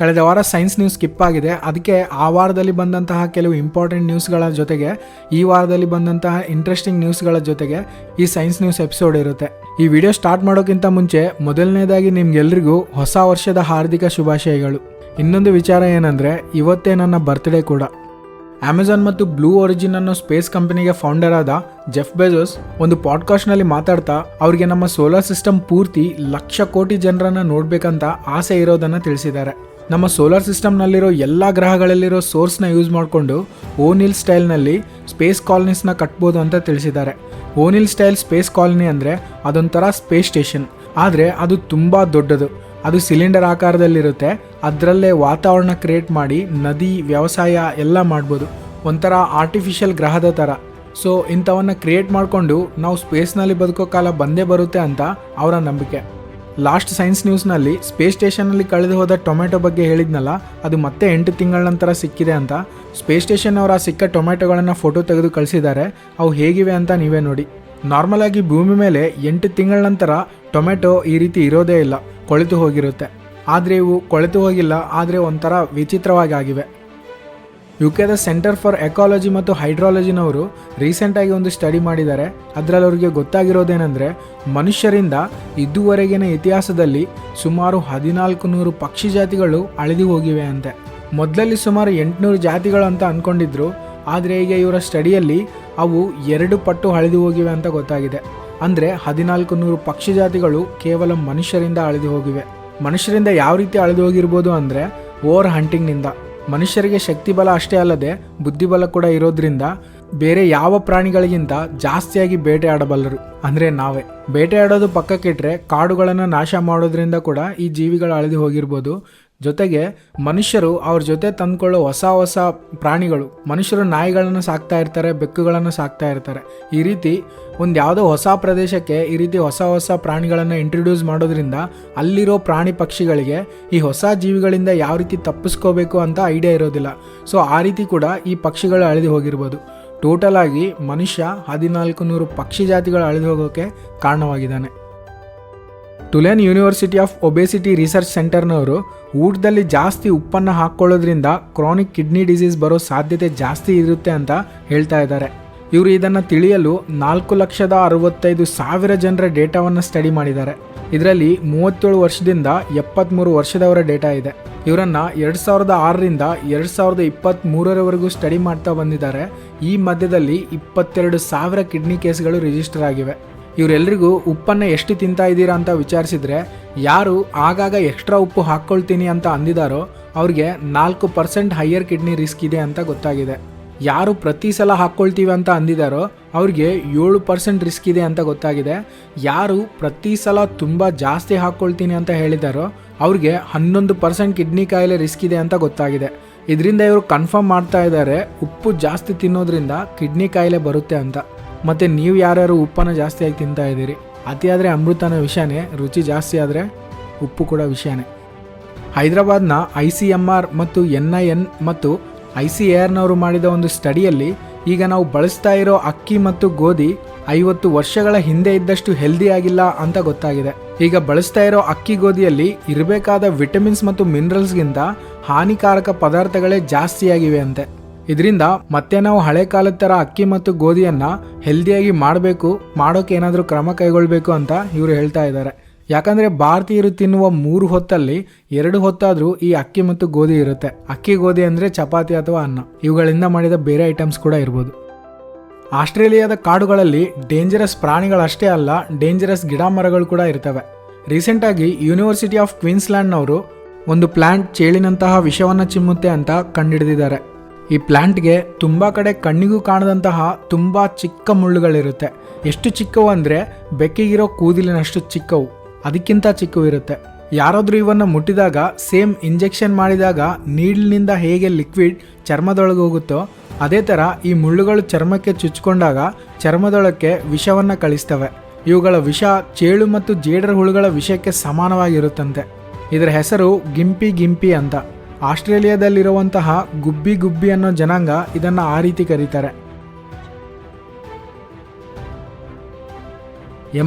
ಕಳೆದ ವಾರ science news skip ಆಗಿದೆ. ಅದಕ್ಕೆ ಆ ವಾರದಲ್ಲಿ ಬಂದಂತಹ ಕೆಲವು ಇಂಪಾರ್ಟೆಂಟ್ ನ್ಯೂಸ್ಗಳ ಜೊತೆಗೆ ಈ ವಾರದಲ್ಲಿ ಬಂದಂತಹ ಇಂಟ್ರೆಸ್ಟಿಂಗ್ ನ್ಯೂಸ್ಗಳ ಜೊತೆಗೆ ಈ ಸೈನ್ಸ್ ನ್ಯೂಸ್ ಎಪಿಸೋಡ್ ಇರುತ್ತೆ. ಈ ವಿಡಿಯೋ ಸ್ಟಾರ್ಟ್ ಮಾಡೋಕ್ಕಿಂತ ಮುಂಚೆ ಮೊದಲನೇದಾಗಿ ನಿಮ್ಗೆಲ್ರಿಗೂ ಹೊಸ ವರ್ಷದ ಹಾರ್ದಿಕ ಶುಭಾಶಯಗಳು. ಇನ್ನೊಂದು ವಿಚಾರ ಏನಂದರೆ, ಇವತ್ತೇ ನನ್ನ ಬರ್ತ್ಡೇ ಕೂಡ. ಅಮೆಜಾನ್ ಮತ್ತು ಬ್ಲೂ ಒರಿಜಿನ್ ಅನ್ನೋ ಸ್ಪೇಸ್ ಕಂಪನಿಗೆ ಫೌಂಡರ್ ಆದ ಜೆಫ್ ಬೆಜೋಸ್ ಒಂದು ಪಾಡ್ಕಾಸ್ಟ್ನಲ್ಲಿ ಮಾತಾಡ್ತಾ ಅವರಿಗೆ ನಮ್ಮ ಸೋಲಾರ್ ಸಿಸ್ಟಮ್ ಪೂರ್ತಿ 1,00,000 ಕೋಟಿ ಜನರನ್ನು ನೋಡಬೇಕಂತ ಆಸೆ ಇರೋದನ್ನು ತಿಳಿಸಿದ್ದಾರೆ. ನಮ್ಮ ಸೋಲಾರ್ ಸಿಸ್ಟಮ್ನಲ್ಲಿರೋ ಎಲ್ಲ ಗ್ರಹಗಳಲ್ಲಿರೋ ಸೋರ್ಸ್ನ ಯೂಸ್ ಮಾಡಿಕೊಂಡು ಓನಿಲ್ ಸ್ಟೈಲ್ನಲ್ಲಿ ಸ್ಪೇಸ್ ಕಾಲನೀಸ್ನ ಕಟ್ಬೋದು ಅಂತ ತಿಳಿಸಿದ್ದಾರೆ. ಓನಿಲ್ ಸ್ಟೈಲ್ ಸ್ಪೇಸ್ ಕಾಲನಿ ಅಂದರೆ ಅದೊಂಥರ ಸ್ಪೇಸ್ ಸ್ಟೇಷನ್, ಆದರೆ ಅದು ತುಂಬ ದೊಡ್ಡದು. ಅದು ಸಿಲಿಂಡರ್ ಆಕಾರದಲ್ಲಿರುತ್ತೆ. ಅದರಲ್ಲೇ ವಾತಾವರಣ ಕ್ರಿಯೇಟ್ ಮಾಡಿ ನದಿ, ವ್ಯವಸಾಯ ಎಲ್ಲ ಮಾಡ್ಬೋದು. ಒಂಥರ ಆರ್ಟಿಫಿಷಿಯಲ್ ಗ್ರಹದ ಥರ. ಸೊ ಇಂಥವನ್ನು ಕ್ರಿಯೇಟ್ ಮಾಡಿಕೊಂಡು ನಾವು ಸ್ಪೇಸ್ನಲ್ಲಿ ಬದುಕೋ ಕಾಲ ಬಂದೇ ಬರುತ್ತೆ ಅಂತ ಅವರ ನಂಬಿಕೆ. ಲಾಸ್ಟ್ ಸೈನ್ಸ್ ನ್ಯೂಸ್ನಲ್ಲಿ ಸ್ಪೇಸ್ ಸ್ಟೇಷನ್ನಲ್ಲಿ ಕಳೆದು ಹೋದ ಟೊಮೆಟೊ ಬಗ್ಗೆ ಹೇಳಿದ್ನಲ್ಲ, ಅದು ಮತ್ತೆ 8 ತಿಂಗಳ ನಂತರ ಸಿಕ್ಕಿದೆ ಅಂತ. ಸ್ಪೇಸ್ ಸ್ಟೇಷನ್ ಅವರ ಸಿಕ್ಕ ಟೊಮೆಟೊಗಳನ್ನು ಫೋಟೋ ತೆಗೆದು ಕಳಿಸಿದ್ದಾರೆ. ಅವು ಹೇಗಿವೆ ಅಂತ ನೀವೇ ನೋಡಿ. ನಾರ್ಮಲ್ ಆಗಿ ಭೂಮಿ ಮೇಲೆ 8 ತಿಂಗಳ ನಂತರ ಟೊಮೆಟೊ ಈ ರೀತಿ ಇರೋದೇ ಇಲ್ಲ, ಕೊಳೆತು ಹೋಗಿರುತ್ತೆ. ಆದರೆ ಇವು ಕೊಳೆತು ಹೋಗಿಲ್ಲ, ಆದರೆ ಒಂಥರ ವಿಚಿತ್ರವಾಗಿ ಆಗಿವೆ. ಯುಕೆದ ಸೆಂಟರ್ ಫಾರ್ ಎಕಾಲಜಿ ಮತ್ತು ಹೈಡ್ರಾಲಜಿನವರು ರೀಸೆಂಟಾಗಿ ಒಂದು ಸ್ಟಡಿ ಮಾಡಿದ್ದಾರೆ. ಅದರಲ್ಲಿ ಅವರಿಗೆ ಗೊತ್ತಾಗಿರೋದೇನೆಂದರೆ, ಮನುಷ್ಯರಿಂದ ಇದುವರೆಗಿನ ಇತಿಹಾಸದಲ್ಲಿ ಸುಮಾರು 1400 ಪಕ್ಷಿ ಜಾತಿಗಳು ಅಳಿದು ಹೋಗಿವೆ ಅಂತೆ. ಮೊದಲಲ್ಲಿ ಸುಮಾರು 800 ಜಾತಿಗಳು ಅಂತ ಅಂದ್ಕೊಂಡಿದ್ರು, ಆದರೆ ಈಗ ಇವರ ಸ್ಟಡಿಯಲ್ಲಿ ಅವು 2 ಪಟ್ಟು ಅಳಿದು ಹೋಗಿವೆ ಅಂತ ಗೊತ್ತಾಗಿದೆ. ಅಂದರೆ 1400 ಪಕ್ಷಿ ಜಾತಿಗಳು ಕೇವಲ ಮನುಷ್ಯರಿಂದ ಅಳಿದು ಹೋಗಿವೆ. ಮನುಷ್ಯರಿಂದ ಯಾವ ರೀತಿ ಅಳಿದು ಹೋಗಿರ್ಬೋದು ಅಂದರೆ, ಓವರ್ ಹಂಟಿಂಗ್ನಿಂದ. ಮನುಷ್ಯರಿಗೆ ಶಕ್ತಿ ಬಲ ಅಷ್ಟೇ ಅಲ್ಲದೆ ಬುದ್ಧಿಬಲ ಕೂಡ ಇರೋದ್ರಿಂದ ಬೇರೆ ಯಾವ ಪ್ರಾಣಿಗಳಿಗಿಂತ ಜಾಸ್ತಿಯಾಗಿ ಬೇಟೆ ಆಡಬಲ್ಲರು, ಅಂದರೆ ನಾವೇ. ಬೇಟೆ ಆಡೋದು ಪಕ್ಕಕ್ಕಿಟ್ರೆ ಕಾಡುಗಳನ್ನು ನಾಶ ಮಾಡೋದ್ರಿಂದ ಕೂಡ ಈ ಜೀವಿಗಳು ಅಳಿದು ಹೋಗಿರ್ಬೋದು. ಜೊತೆಗೆ ಮನುಷ್ಯರು ಅವ್ರ ಜೊತೆ ತಂದ್ಕೊಳ್ಳೋ ಹೊಸ ಪ್ರಾಣಿಗಳು, ಮನುಷ್ಯರು ನಾಯಿಗಳನ್ನು ಸಾಕ್ತಾ ಇರ್ತಾರೆ, ಬೆಕ್ಕುಗಳನ್ನು ಸಾಕ್ತಾ ಇರ್ತಾರೆ. ಈ ರೀತಿ ಒಂದು ಯಾವುದೋ ಹೊಸ ಪ್ರದೇಶಕ್ಕೆ ಈ ರೀತಿ ಹೊಸ ಪ್ರಾಣಿಗಳನ್ನು ಇಂಟ್ರೊಡ್ಯೂಸ್ ಮಾಡೋದ್ರಿಂದ ಅಲ್ಲಿರೋ ಪ್ರಾಣಿ ಪಕ್ಷಿಗಳಿಗೆ ಈ ಹೊಸ ಜೀವಿಗಳಿಂದ ಯಾವ ರೀತಿ ತಪ್ಪಿಸ್ಕೋಬೇಕು ಅಂತ ಐಡಿಯಾ ಇರೋದಿಲ್ಲ. ಸೊ ಆ ರೀತಿ ಕೂಡ ಈ ಪಕ್ಷಿಗಳು ಅಳಿದು ಹೋಗಿರ್ಬೋದು. ಟೋಟಲ್ ಆಗಿ ಮನುಷ್ಯ 1400 ಪಕ್ಷಿ ಜಾತಿಗಳು ಅಳಿದು ಹೋಗೋಕ್ಕೆ ಕಾರಣವಾಗಿದ್ದಾನೆ. ಟುಲೆನ್ ಯೂನಿವರ್ಸಿಟಿ ಆಫ್ ಒಬೆಸಿಟಿ ರಿಸರ್ಚ್ ಸೆಂಟರ್ನವರು ಊಟದಲ್ಲಿ ಜಾಸ್ತಿ ಉಪ್ಪನ್ನು ಹಾಕ್ಕೊಳ್ಳೋದ್ರಿಂದ ಕ್ರಾನಿಕ್ ಕಿಡ್ನಿ ಡಿಸೀಸ್ ಬರೋ ಸಾಧ್ಯತೆ ಜಾಸ್ತಿ ಇರುತ್ತೆ ಅಂತ ಹೇಳ್ತಾ ಇದ್ದಾರೆ. ಇವರು ಇದನ್ನು ತಿಳಿಯಲು 4,65,000 ಜನರ ಡೇಟಾವನ್ನು ಸ್ಟಡಿ ಮಾಡಿದ್ದಾರೆ. ಇದರಲ್ಲಿ 37 ವರ್ಷದಿಂದ 73 ವರ್ಷದವರ ಡೇಟಾ ಇದೆ. ಇವರನ್ನು 2006ರಿಂದ 2023ರವರೆಗೂ ಸ್ಟಡಿ ಮಾಡ್ತಾ ಬಂದಿದ್ದಾರೆ. ಈ ಮಧ್ಯದಲ್ಲಿ 22,000 ಕಿಡ್ನಿ ಕೇಸ್ಗಳು ರಿಜಿಸ್ಟರ್ ಆಗಿವೆ. ಇವರೆಲ್ಲರಿಗೂ ಉಪ್ಪನ್ನು ಎಷ್ಟು ತಿಂತಾ ಇದ್ದೀರಾ ಅಂತ ವಿಚಾರಿಸಿದ್ರೆ, ಯಾರು ಆಗಾಗ ಎಕ್ಸ್ಟ್ರಾ ಉಪ್ಪು ಹಾಕ್ಕೊಳ್ತೀನಿ ಅಂತ ಅಂದಿದ್ದಾರೋ ಅವ್ರಿಗೆ 4% ಹೈಯರ್ ಕಿಡ್ನಿ ರಿಸ್ಕ್ ಇದೆ ಅಂತ ಗೊತ್ತಾಗಿದೆ. ಯಾರು ಪ್ರತಿ ಸಲ ಹಾಕ್ಕೊಳ್ತೀವಿ ಅಂತ ಅಂದಿದ್ದಾರೋ ಅವ್ರಿಗೆ 7% ರಿಸ್ಕ್ ಇದೆ ಅಂತ ಗೊತ್ತಾಗಿದೆ. ಯಾರು ಪ್ರತಿ ಸಲ ತುಂಬ ಜಾಸ್ತಿ ಹಾಕ್ಕೊಳ್ತೀನಿ ಅಂತ ಹೇಳಿದಾರೋ ಅವ್ರಿಗೆ 11% ಕಿಡ್ನಿ ಕಾಯಿಲೆ ರಿಸ್ಕ್ ಇದೆ ಅಂತ ಗೊತ್ತಾಗಿದೆ. ಇದರಿಂದ ಇವರು ಕನ್ಫರ್ಮ್ ಮಾಡ್ತಾ ಇದ್ದಾರೆ, ಉಪ್ಪು ಜಾಸ್ತಿ ತಿನ್ನೋದ್ರಿಂದ ಕಿಡ್ನಿ ಕಾಯಿಲೆ ಬರುತ್ತೆ ಅಂತ. ಮತ್ತು ನೀವು ಯಾರ್ಯಾರು ಉಪ್ಪನ್ನು ಜಾಸ್ತಿಯಾಗಿ ತಿಂತಾ ಇದ್ದೀರಿ? ಅತಿಯಾದರೆ ಅಮೃತನ ವಿಷಯನೇ, ರುಚಿ ಜಾಸ್ತಿ ಆದರೆ ಉಪ್ಪು ಕೂಡ ವಿಷಯನೇ. ಹೈದರಾಬಾದ್ನ ICMR ಮತ್ತು NIN ಮತ್ತು ICARನವರು ಮಾಡಿದ ಒಂದು ಸ್ಟಡಿಯಲ್ಲಿ ಈಗ ನಾವು ಬಳಸ್ತಾ ಇರೋ ಅಕ್ಕಿ ಮತ್ತು ಗೋಧಿ 50 ವರ್ಷಗಳ ಹಿಂದೆ ಇದ್ದಷ್ಟು ಹೆಲ್ದಿ ಆಗಿಲ್ಲ ಅಂತ ಗೊತ್ತಾಗಿದೆ. ಈಗ ಬಳಸ್ತಾ ಇರೋ ಅಕ್ಕಿ ಗೋಧಿಯಲ್ಲಿ ಇರಬೇಕಾದ ವಿಟಮಿನ್ಸ್ ಮತ್ತು ಮಿನರಲ್ಸ್ಗಿಂತ ಹಾನಿಕಾರಕ ಪದಾರ್ಥಗಳೇ ಜಾಸ್ತಿಯಾಗಿವೆ ಅಂತೆ. ಇದರಿಂದ ಮತ್ತೆ ನಾವು ಹಳೆ ಕಾಲದ ಥರ ಅಕ್ಕಿ ಮತ್ತು ಗೋಧಿಯನ್ನು ಹೆಲ್ದಿಯಾಗಿ ಮಾಡೋಕೆ ಏನಾದರೂ ಕ್ರಮ ಕೈಗೊಳ್ಳಬೇಕು ಅಂತ ಇವರು ಹೇಳ್ತಾ ಇದ್ದಾರೆ. ಯಾಕಂದರೆ ಭಾರತೀಯರು ತಿನ್ನುವ 3 ಹೊತ್ತಲ್ಲಿ 2 ಹೊತ್ತಾದರೂ ಈ ಅಕ್ಕಿ ಮತ್ತು ಗೋಧಿ ಇರುತ್ತೆ. ಅಕ್ಕಿ ಗೋಧಿ ಅಂದರೆ ಚಪಾತಿ ಅಥವಾ ಅನ್ನ. ಇವುಗಳಿಂದ ಮಾಡಿದ ಬೇರೆ ಐಟಮ್ಸ್ ಕೂಡ ಇರ್ಬೋದು. ಆಸ್ಟ್ರೇಲಿಯಾದ ಕಾಡುಗಳಲ್ಲಿ ಡೇಂಜರಸ್ ಪ್ರಾಣಿಗಳಷ್ಟೇ ಅಲ್ಲ, ಡೇಂಜರಸ್ ಗಿಡ ಮರಗಳು ಕೂಡ ಇರ್ತವೆ. ರೀಸೆಂಟಾಗಿ ಯೂನಿವರ್ಸಿಟಿ ಆಫ್ ಕ್ವೀನ್ಸ್ಲ್ಯಾಂಡ್ನವರು ಒಂದು ಪ್ಲಾಂಟ್ ಚೇಳಿನಂತಹ ವಿಷವನ್ನು ಚಿಮ್ಮುತ್ತೆ ಅಂತ ಕಂಡುಹಿಡಿದಿದ್ದಾರೆ. ಈ ಪ್ಲಾಂಟ್ಗೆ ತುಂಬ ಕಡೆ ಕಣ್ಣಿಗೂ ಕಾಣದಂತಹ ತುಂಬ ಚಿಕ್ಕ ಮುಳ್ಳುಗಳಿರುತ್ತೆ. ಎಷ್ಟು ಚಿಕ್ಕವು ಅಂದರೆ ಬೆಕ್ಕಿಗಿರೋ ಕೂದಲಿನಷ್ಟು ಚಿಕ್ಕವು, ಅದಕ್ಕಿಂತ ಚಿಕ್ಕವು ಇರುತ್ತೆ. ಯಾರಾದರೂ ಇವನ್ನು ಮುಟ್ಟಿದಾಗ, ಸೇಮ್ ಇಂಜೆಕ್ಷನ್ ಮಾಡಿದಾಗ ನೀಡ್ಲಿನಿಂದ ಹೇಗೆ ಲಿಕ್ವಿಡ್ ಚರ್ಮದೊಳಗೆ ಹೋಗುತ್ತೋ ಅದೇ ಥರ ಈ ಮುಳ್ಳುಗಳು ಚರ್ಮಕ್ಕೆ ಚುಚ್ಕೊಂಡಾಗ ಚರ್ಮದೊಳಕ್ಕೆ ವಿಷವನ್ನು ಕಳಿಸ್ತವೆ. ಇವುಗಳ ವಿಷ ಚೇಳು ಮತ್ತು ಜೇಡರ ಹುಳುಗಳ ವಿಷಕ್ಕೆ ಸಮಾನವಾಗಿರುತ್ತಂತೆ. ಇದರ ಹೆಸರು ಗಿಂಪಿ ಅಂತ. ಆಸ್ಟ್ರೇಲಿಯಾದಲ್ಲಿರುವಂತಹ ಗುಬ್ಬಿ ಅನ್ನೋ ಜನಾಂಗ ಇದನ್ನು ಆ ರೀತಿ ಕರೀತಾರೆ.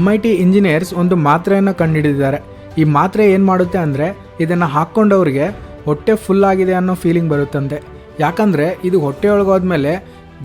MIT ಇಂಜಿನಿಯರ್ಸ್ ಒಂದು ಮಾತ್ರೆಯನ್ನು ಕಂಡುಹಿಡಿದಿದ್ದಾರೆ. ಈ ಮಾತ್ರೆ ಏನು ಮಾಡುತ್ತೆ ಅಂದರೆ, ಇದನ್ನು ಹಾಕ್ಕೊಂಡವ್ರಿಗೆ ಹೊಟ್ಟೆ ಫುಲ್ ಆಗಿದೆ ಅನ್ನೋ ಫೀಲಿಂಗ್ ಬರುತ್ತಂತೆ. ಯಾಕಂದರೆ ಇದು ಹೊಟ್ಟೆಯೊಳಗೆ ಹೋದ್ಮೇಲೆ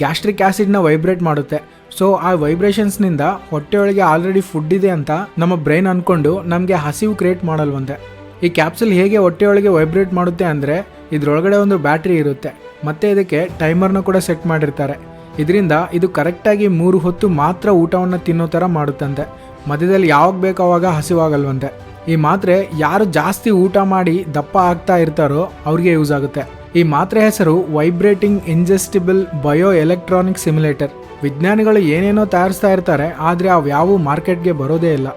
ಗ್ಯಾಸ್ಟ್ರಿಕ್ ಆ್ಯಸಿಡ್ನ ವೈಬ್ರೇಟ್ ಮಾಡುತ್ತೆ. ಸೊ ಆ ವೈಬ್ರೇಷನ್ಸ್ನಿಂದ ಹೊಟ್ಟೆಯೊಳಗೆ ಆಲ್ರೆಡಿ ಫುಡ್ ಇದೆ ಅಂತ ನಮ್ಮ ಬ್ರೈನ್ ಅಂದ್ಕೊಂಡು ನಮಗೆ ಹಸಿವು ಕ್ರಿಯೇಟ್ ಮಾಡಲ್ವಂತೆ. ಈ ಕ್ಯಾಪ್ಸುಲ್ ಹೇಗೆ ಹೊಟ್ಟೆಯೊಳಗೆ ವೈಬ್ರೇಟ್ ಮಾಡುತ್ತೆ ಅಂದರೆ ಇದರೊಳಗಡೆ ಒಂದು ಬ್ಯಾಟ್ರಿ ಇರುತ್ತೆ ಮತ್ತು ಇದಕ್ಕೆ ಟೈಮರ್ನ ಕೂಡ ಸೆಟ್ ಮಾಡಿರ್ತಾರೆ. ಇದರಿಂದ ಇದು ಕರೆಕ್ಟಾಗಿ 3 ಹೊತ್ತು ಮಾತ್ರ ಊಟವನ್ನು ತಿನ್ನೋ ಥರ ಮಾಡುತ್ತಂತೆ. ಮಧ್ಯದಲ್ಲಿ ಯಾವಾಗ ಬೇಕೋ ಆವಾಗ ಹಸಿವಾಗಲ್ವಂತೆ. ಈ ಮಾತ್ರೆ ಯಾರು ಜಾಸ್ತಿ ಊಟ ಮಾಡಿ ದಪ್ಪ ಆಗ್ತಾ ಇರ್ತಾರೋ ಅವ್ರಿಗೆ ಯೂಸ್ ಆಗುತ್ತೆ. ಈ ಮಾತ್ರೆ ಹೆಸರು ವೈಬ್ರೇಟಿಂಗ್ ಇಂಜೆಸ್ಟಿಬಲ್ ಬಯೋ ಎಲೆಕ್ಟ್ರಾನಿಕ್ ಸಿಮ್ಯುಲೇಟರ್. ವಿಜ್ಞಾನಿಗಳು ಏನೇನೋ ತಯಾರಿಸ್ತಾ ಇರ್ತಾರೆ, ಆದರೆ ಅವ್ಯಾವು ಮಾರ್ಕೆಟ್ಗೆ ಬರೋದೇ ಇಲ್ಲ.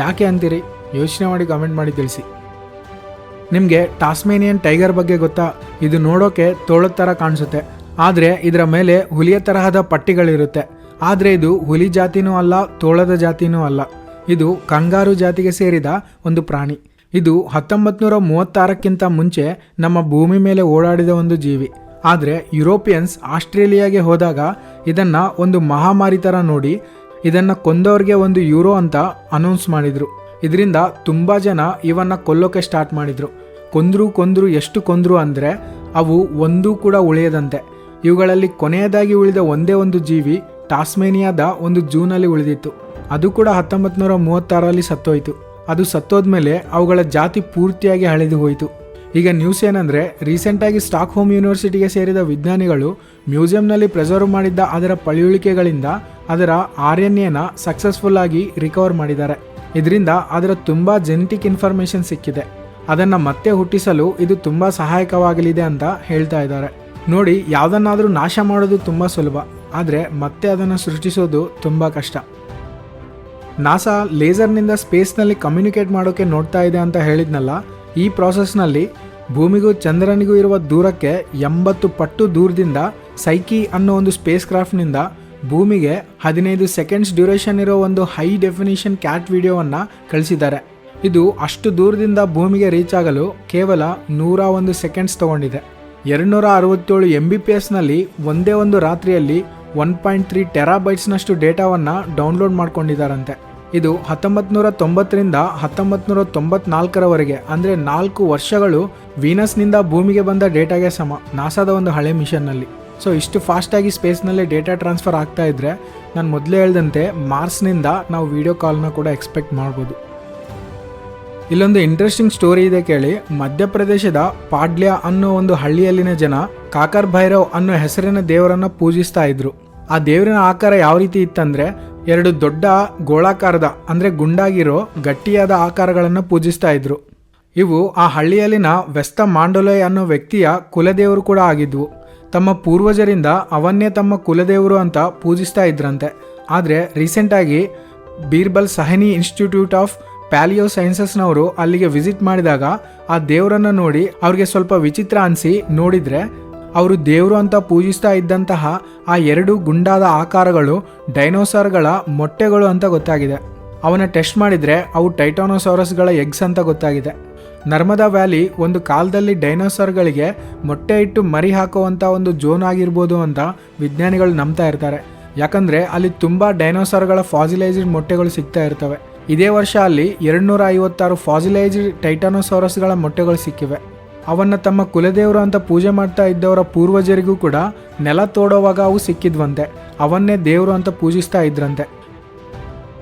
ಯಾಕೆ ಅಂತೀರಿ? ಯೋಚನೆ ಮಾಡಿ ಕಮೆಂಟ್ ಮಾಡಿ ತಿಳಿಸಿ. ನಿಮಗೆ ಟಾಸ್ಮೇನಿಯನ್ ಟೈಗರ್ ಬಗ್ಗೆ ಗೊತ್ತಾ? ಇದು ನೋಡೋಕೆ ತೋಳದ ಥರ ಕಾಣಿಸುತ್ತೆ, ಆದರೆ ಇದರ ಮೇಲೆ ಹುಲಿಯ ತರಹದ ಪಟ್ಟಿಗಳಿರುತ್ತೆ. ಆದರೆ ಇದು ಹುಲಿ ಜಾತಿನೂ ಅಲ್ಲ, ತೋಳದ ಜಾತಿನೂ ಅಲ್ಲ. ಇದು ಕಂಗಾರು ಜಾತಿಗೆ ಸೇರಿದ ಒಂದು ಪ್ರಾಣಿ. ಇದು 1936ಕ್ಕಿಂತ ಮುಂಚೆ ನಮ್ಮ ಭೂಮಿ ಮೇಲೆ ಓಡಾಡಿದ ಒಂದು ಜೀವಿ. ಆದರೆ ಯುರೋಪಿಯನ್ಸ್ ಆಸ್ಟ್ರೇಲಿಯಾಗೆ ಹೋದಾಗ ಇದನ್ನು ಒಂದು ಮಹಾಮಾರಿ ಥರ ನೋಡಿ ಇದನ್ನು ಕೊಂದವ್ರಿಗೆ ಒಂದು ಯೂರೋ ಅಂತ ಅನೌನ್ಸ್ ಮಾಡಿದರು. ಇದರಿಂದ ತುಂಬ ಜನ ಇವನ್ನು ಕೊಲ್ಲೋಕೆ ಸ್ಟಾರ್ಟ್ ಮಾಡಿದರು. ಕೊಂದ್ರು ಎಷ್ಟು ಕೊಂದ್ರು ಅಂದರೆ ಅವು ಒಂದೂ ಕೂಡ ಉಳಿಯದಂತೆ. ಇವುಗಳಲ್ಲಿ ಕೊನೆಯದಾಗಿ ಉಳಿದ ಒಂದೇ ಒಂದು ಜೀವಿ ಟಾಸ್ಮೇನಿಯಾದ ಒಂದು ಜೂನಲ್ಲಿ ಉಳಿದಿತ್ತು. ಅದು ಕೂಡ 1936ರಲ್ಲಿ ಸತ್ತೋಯ್ತು. ಅದು ಸತ್ತೋದ್ಮೇಲೆ ಅವುಗಳ ಜಾತಿ ಪೂರ್ತಿಯಾಗಿ ಅಳಿದು ಹೋಯಿತು. ಈಗ ನ್ಯೂಸ್ ಏನಂದರೆ, ರೀಸೆಂಟಾಗಿ ಸ್ಟಾಕ್ ಹೋಮ್ ಯೂನಿವರ್ಸಿಟಿಗೆ ಸೇರಿದ ವಿಜ್ಞಾನಿಗಳು ಮ್ಯೂಸಿಯಂನಲ್ಲಿ ಪ್ರಿಸರ್ವ್ ಮಾಡಿದ್ದ ಅದರ ಪಳೆಯುಳಿಕೆಗಳಿಂದ ಅದರ RNAನ ಸಕ್ಸಸ್ಫುಲ್ ಆಗಿ ರಿಕವರ್ ಮಾಡಿದ್ದಾರೆ. ಇದರಿಂದ ಅದರ ತುಂಬ ಜೆನೆಟಿಕ್ ಇನ್ಫಾರ್ಮೇಷನ್ ಸಿಕ್ಕಿದೆ. ಅದನ್ನು ಮತ್ತೆ ಹುಟ್ಟಿಸಲು ಇದು ತುಂಬ ಸಹಾಯಕವಾಗಲಿದೆ ಅಂತ ಹೇಳ್ತಾ ಇದ್ದಾರೆ. ನೋಡಿ, ಯಾವುದನ್ನಾದರೂ ನಾಶ ಮಾಡೋದು ತುಂಬ ಸುಲಭ, ಆದರೆ ಮತ್ತೆ ಅದನ್ನು ಸೃಷ್ಟಿಸೋದು ತುಂಬ ಕಷ್ಟ. ನಾಸಾ ಲೇಸರ್ನಿಂದ ಸ್ಪೇಸ್ನಲ್ಲಿ ಕಮ್ಯುನಿಕೇಟ್ ಮಾಡೋಕ್ಕೆ ನೋಡ್ತಾ ಇದೆ ಅಂತ ಹೇಳಿದ್ನಲ್ಲ, ಈ ಪ್ರಾಸೆಸ್ನಲ್ಲಿ ಭೂಮಿಗೂ ಚಂದ್ರನಿಗೂ ಇರುವ ದೂರಕ್ಕೆ 80 ಪಟ್ಟು ದೂರದಿಂದ ಸೈಕಿ ಅನ್ನೋ ಒಂದು ಸ್ಪೇಸ್ ಕ್ರಾಫ್ಟ್ನಿಂದ ಭೂಮಿಗೆ 15 ಸೆಕೆಂಡ್ಸ್ ಡ್ಯೂರೇಷನ್ ಇರೋ ಒಂದು ಹೈ ಡೆಫಿನಿಷನ್ ಕ್ಯಾಟ್ ವಿಡಿಯೋವನ್ನು ಕಳಿಸಿದ್ದಾರೆ. ಇದು ಅಷ್ಟು ದೂರದಿಂದ ಭೂಮಿಗೆ ರೀಚ್ ಆಗಲು ಕೇವಲ 101 ಸೆಕೆಂಡ್ಸ್ ತಗೊಂಡಿದೆ. 267 MBPSನಲ್ಲಿ ಒಂದೇ ಒಂದು ರಾತ್ರಿಯಲ್ಲಿ 1.3 ಟೆರಾಬೈಟ್ಸ್ನಷ್ಟು ಡೇಟಾವನ್ನು ಡೌನ್ಲೋಡ್ ಮಾಡ್ಕೊಂಡಿದ್ದಾರಂತೆ. ಇದು 1990ರಿಂದ 1994ರವರೆಗೆ ಅಂದರೆ 4 ವರ್ಷಗಳು ವೀನಸ್ನಿಂದ ಭೂಮಿಗೆ ಬಂದ ಡೇಟಾಗೆ ಸಮ, ನಾಸಾದ ಒಂದು ಹಳೆ ಮಿಷನ್ನಲ್ಲಿ. ಸೊ ಇಷ್ಟು ಫಾಸ್ಟಾಗಿ ಸ್ಪೇಸ್ನಲ್ಲಿ ಡೇಟಾ ಟ್ರಾನ್ಸ್ಫರ್ ಆಗ್ತಾ ಇದ್ದರೆ ನಾನು ಮೊದಲೇ ಹೇಳ್ದಂತೆ ಮಾರ್ಸ್ನಿಂದ ನಾವು ವಿಡಿಯೋ ಕಾಲ್ನ ಕೂಡ ಎಕ್ಸ್ಪೆಕ್ಟ್ ಮಾಡ್ಬೋದು. ಇಲ್ಲೊಂದು ಇಂಟ್ರೆಸ್ಟಿಂಗ್ ಸ್ಟೋರಿ ಇದೆ ಕೇಳಿ. ಮಧ್ಯಪ್ರದೇಶದ ಪಾಡ್ಲ್ಯಾ ಅನ್ನೋ ಒಂದು ಹಳ್ಳಿಯಲ್ಲಿನ ಜನ ಕಾಕರ್ ಭೈರವ್ ಅನ್ನೋ ಹೆಸರಿನ ದೇವರನ್ನು ಪೂಜಿಸ್ತಾ ಇದ್ರು. ಆ ದೇವರಿನ ಆಕಾರ ಯಾವ ರೀತಿ ಇತ್ತಂದರೆ 2 ದೊಡ್ಡ ಗೋಳಾಕಾರದ ಅಂದರೆ ಗುಂಡಾಗಿರೋ ಗಟ್ಟಿಯಾದ ಆಕಾರಗಳನ್ನು ಪೂಜಿಸ್ತಾ ಇದ್ರು. ಇವು ಆ ಹಳ್ಳಿಯಲ್ಲಿನ ವೆಸ್ತ ಮಾಂಡೋಲಯ್ ಅನ್ನೋ ವ್ಯಕ್ತಿಯ ಕುಲದೇವರು ಕೂಡ ಆಗಿದ್ವು. ತಮ್ಮ ಪೂರ್ವಜರಿಂದ ಅವನ್ನೇ ತಮ್ಮ ಕುಲದೇವರು ಅಂತ ಪೂಜಿಸ್ತಾ ಇದ್ರಂತೆ. ಆದರೆ ರೀಸೆಂಟಾಗಿ Birbal Sahni institute of Palio ಸೈನ್ಸಸ್ನವರು ಅಲ್ಲಿಗೆ ವಿಸಿಟ್ ಮಾಡಿದಾಗ ಆ ದೇವರನ್ನು ನೋಡಿ ಅವ್ರಿಗೆ ಸ್ವಲ್ಪ ವಿಚಿತ್ರ ಅನಿಸಿ ನೋಡಿದರೆ ಅವರು ದೇವರು ಅಂತ ಪೂಜಿಸ್ತಾ ಇದ್ದಂತಹ ಆ 2 ಗುಂಡಾದ ಆಕಾರಗಳು ಡೈನೋಸಾರ್ಗಳ ಮೊಟ್ಟೆಗಳು ಅಂತ ಗೊತ್ತಾಗಿದೆ. ಅವನ್ನ ಟೆಸ್ಟ್ ಮಾಡಿದರೆ ಅವು ಟೈಟಾನೋಸಾರಸ್ಗಳ ಎಗ್ಸ್ ಅಂತ ಗೊತ್ತಾಗಿದೆ. ನರ್ಮದಾ ವ್ಯಾಲಿ ಒಂದು ಕಾಲದಲ್ಲಿ ಡೈನೋಸಾರ್ಗಳಿಗೆ ಮೊಟ್ಟೆ ಇಟ್ಟು ಮರಿ ಹಾಕುವಂಥ ಒಂದು ಝೋನ್ ಆಗಿರ್ಬೋದು ಅಂತ ವಿಜ್ಞಾನಿಗಳು ನಂಬ್ತಾ ಇರ್ತಾರೆ. ಯಾಕಂದರೆ ಅಲ್ಲಿ ತುಂಬ ಡೈನೋಸಾರ್ಗಳ ಫಾಸಿಲೈಸ್ಡ್ ಮೊಟ್ಟೆಗಳು ಸಿಗ್ತಾ ಇರ್ತವೆ. ಇದೇ ವರ್ಷ ಅಲ್ಲಿ 256 ಫಾಸಿಲೈಸ್ಡ್ ಟೈಟಾನೋಸಾರಸ್ಗಳ ಮೊಟ್ಟೆಗಳು ಸಿಕ್ಕಿವೆ. ಅವನ್ನು ತಮ್ಮ ಕುಲದೇವರು ಅಂತ ಪೂಜೆ ಮಾಡ್ತಾ ಇದ್ದವರ ಪೂರ್ವಜರಿಗೂ ಕೂಡ ನೆಲ ತೋಡುವಾಗ ಅವು ಸಿಕ್ಕಿದ್ವಂತೆ. ಅವನ್ನೇ ದೇವರು ಅಂತ ಪೂಜಿಸ್ತಾ ಇದ್ರಂತೆ.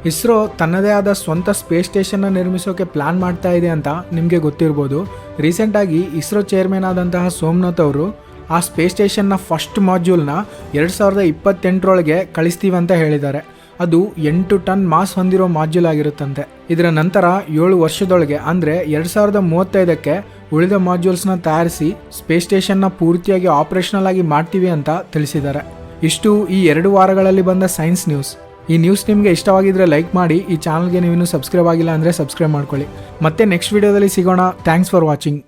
ಇಸ್ರೋ ತನ್ನದೇ ಆದ ಸ್ವಂತ ಸ್ಪೇಸ್ ಸ್ಟೇಷನ್ನ ನಿರ್ಮಿಸೋಕೆ ಪ್ಲ್ಯಾನ್ ಮಾಡ್ತಾ ಇದೆ ಅಂತ ನಿಮಗೆ ಗೊತ್ತಿರ್ಬೋದು. ರೀಸೆಂಟಾಗಿ ಇಸ್ರೋ ಚೇರ್ಮನ್ ಆದಂತಹ ಸೋಮನಾಥ್ ಅವರು ಆ ಸ್ಪೇಸ್ ಸ್ಟೇಷನ್ನ ಫಸ್ಟ್ ಮಾಡ್ಯೂಲ್ನ 2028ರೊಳಗೆ ಕಳಿಸ್ತೀವಿ ಅಂತ ಹೇಳಿದ್ದಾರೆ. ಅದು 8 ಟನ್ ಮಾಸ್ ಹೊಂದಿರೋ ಮಾಡ್ಯೂಲ್ ಆಗಿರುತ್ತಂತೆ. ಇದರ ನಂತರ 7 ವರ್ಷದೊಳಗೆ ಅಂದರೆ 2035ಕ್ಕೆ ಉಳಿದ ಮಾಡ್ಯೂಲ್ಸ್ನ ತಯಾರಿಸಿ ಸ್ಪೇಸ್ ಸ್ಟೇಷನ್ನ ಪೂರ್ತಿಯಾಗಿ ಆಪರೇಷನಲ್ ಆಗಿ ಮಾಡ್ತೀವಿ ಅಂತ ತಿಳಿಸಿದ್ದಾರೆ. ಇಷ್ಟು ಈ 2 ವಾರಗಳಲ್ಲಿ ಬಂದ ಸೈನ್ಸ್ ನ್ಯೂಸ್. ಈ ನ್ಯೂಸ್ ನಿಮಗೆ ಇಷ್ಟವಾಗಿದ್ದರೆ ಲೈಕ್ ಮಾಡಿ. ಈ ಚಾನಲ್ಗೆ ನೀವು ಇನ್ನೂ ಸಬ್ಸ್ಕ್ರೈಬ್ ಆಗಿಲ್ಲ ಅಂದರೆ ಸಬ್ಸ್ಕ್ರೈಬ್ ಮಾಡ್ಕೊಳ್ಳಿ. ಮತ್ತೆ ನೆಕ್ಸ್ಟ್ ವಿಡಿಯೋದಲ್ಲಿ ಸಿಗೋಣ. Thanks for watching.